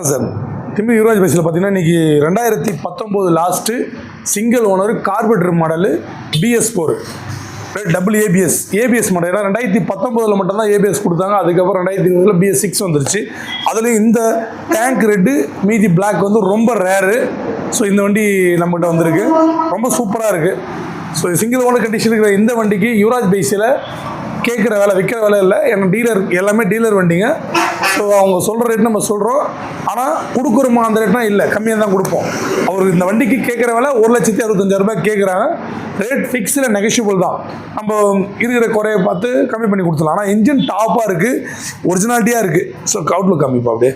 Sir திம்பி Yuvraj பைஸில் பார்த்தீங்கன்னா இன்றைக்கி 2019 last single owner carburettor model BS4 double ABS model. ஏன்னா 2019 மட்டும்தான் ஏபிஎஸ் கொடுத்தாங்க. அதுக்கப்புறம் 2020 BS6 வந்துருச்சு. அதுலேயும் இந்த டேங்க் ரெட்டு மீதி பிளாக் வந்து ரொம்ப ரேரு. ஸோ இந்த வண்டி நம்மகிட்ட வந்திருக்கு, ரொம்ப சூப்பராக இருக்குது. ஸோ சிங்கிள் ஓனர் கண்டிஷன் இருக்கிற இந்த வண்டிக்கு யுவராஜ் பைஸில் கேட்குற வேலை விற்கிற வேலை இல்லை. ஏன்னா டீலர் எல்லாமே டீலர் வண்டிங்க. ஸோ அவங்க சொல்கிற ரேட் நம்ம சொல்கிறோம், ஆனால் கொடுக்குறோமா அந்த ரேட்னா இல்லை, கம்மியாக தான் கொடுப்போம். அவர் இந்த வண்டிக்கு கேட்குற வேலை 1,65,000 கேட்குறாங்க. ரேட் ஃபிக்ஸில் நெகஷியபிள் தான். நம்ம இருக்கிற குறையை பார்த்து கம்மி பண்ணி கொடுத்துலாம். ஆனால் இன்ஜின் டாப்பாக இருக்குது, ஒரிஜினாலிட்டியாக இருக்குது. ஸோ அவுட்லுக் காமிப்பா அப்படியே.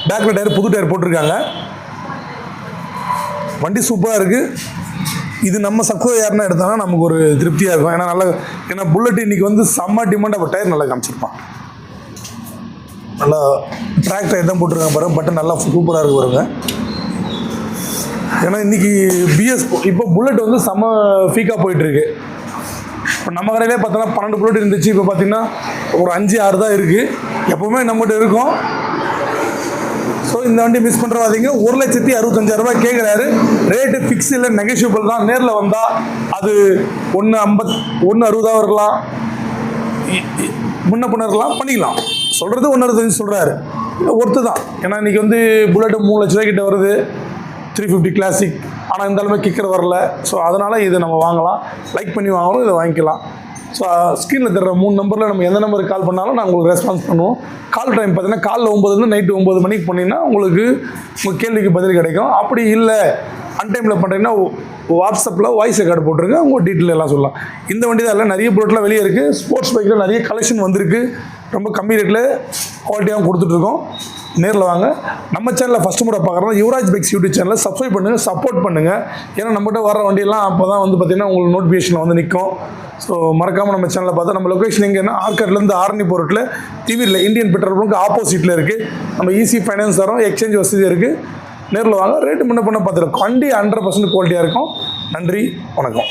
பேக்கில் டயர் புது டயர் போட்டிருக்காங்க. வண்டி சூப்பராக இருக்குது. இது நம்ம சக்ஸோ யாருன்னா எடுத்தாங்கன்னா நமக்கு ஒரு திருப்தியாக இருக்கும். ஏன்னா புல்லட் இன்றைக்கி வந்து செம்ம டிமாண்ட். அப்போ டயர் நல்லா காமிச்சிருப்பான். நல்லா ட்ராக் டயர் தான் போட்டிருக்காங்க பாருங்க. பட்டன் நல்லா சூப்பராக இருக்கு பாருங்க. ஏன்னா இன்றைக்கி இப்போ புல்லட் வந்து செம்ம ஃபீக்காக போயிட்டுருக்கு. இப்போ நம்ம கடையிலே பார்த்தோன்னா 12 புல்லட் இருந்துச்சு. இப்போ பார்த்திங்கன்னா ஒரு 5-6 தான் இருக்குது. எப்போவுமே நம்மகிட்ட இருக்கும். ஸோ இந்த வண்டி மிஸ் பண்ணுறவாதீங்க. 1,65,000 கேட்குறாரு. ரேட்டு ஃபிக்ஸ் இல்லை, நெகஷியபிள் தான். நேரில் வந்தால் அது 1,60 இருக்கலாம், முன்ன பண்ண இருக்கலாம், பண்ணிக்கலாம். சொல்கிறது 1,60 சொல்கிறாரு, ஒர்த்து தான். ஏன்னா இன்றைக்கி வந்து புல்லட்டு 3 லட்ச ரூபாய்க்கிட்ட வருது, 350 கிளாசிக். ஆனால் இந்த அளவுக்கு கிக்கர் வரல. ஸோ அதனால் இதை நம்ம வாங்கலாம். லைக் பண்ணி வாங்குறோம், இதை வாங்கிக்கலாம். ஸோ ஸ்க்ரீனில் தர்ற 3 நம்பரில் நம்ம எந்த நம்பருக்கு கால் பண்ணாலும் நாங்கள் உங்களுக்கு ரெஸ்பான்ஸ் பண்ணுவோம். கால் டைம் பார்த்தீங்கன்னா காலைல 9 நைட்டு 9 மணிக்கு பண்ணிங்கன்னா உங்களுக்கு உங்கள் கேள்விக்கு பதில் கிடைக்கும். அப்படி இல்லை அன்டைமில் பண்ணுறீங்கன்னா வாட்ஸ்அப்பில் வாய்ஸ் ரெக்கார்டு போட்டுருங்க, உங்கள் டீட்டெயில் எல்லாம் சொல்லலாம். இந்த வண்டி தான் இல்லை, நிறைய ப்ராடக்ட்லாம் வெளியே இருக்குது. ஸ்போர்ட்ஸ் பைக்கில் நிறைய கலெக்ஷன் வந்திருக்கு. ரொம்ப கம்மி ரேட்டில் குவாலிட்டியாகவும் கொடுத்துட்ருக்கோம். நேரில் வாங்க. நம்ம சேனலில் ஃபஸ்ட்டு முறை பார்க்குறோம், யுவராஜ் பைக்ஸ் யூடியூப் சேனலில் சப்ஸ்கிரைப் பண்ணுங்கள், சப்போர்ட் பண்ணுங்கள். ஏன்னா நம்மகிட்ட வர வண்டியெல்லாம் அப்போ தான் வந்து பார்த்திங்கன்னா உங்களுக்கு நோட்டிஃபிகேஷனில் வந்து நிற்கும். ஸோ மறக்காமல் நம்ம சேனலில் பார்த்தா நம்ம லொக்கேஷன் எங்கேன்னா ஆர்கட்லேருந்து ஆரணி போகிறட்டில் டிவியில் இந்தியன் பெட்ரோல் பங்க் ஆப்போசிட்டில் இருக்குது. நம்ம ஈஸி ஃபைனான்ஸ் தரோம், எக்ஸ்சேஞ்ச் வசதி இருக்குது. நேரில் வாங்க. ரேட்டு முன்ன பண்ண பார்த்துருக்கோம். வண்டி 100% குவாலிட்டியாக இருக்கும். நன்றி, வணக்கம்.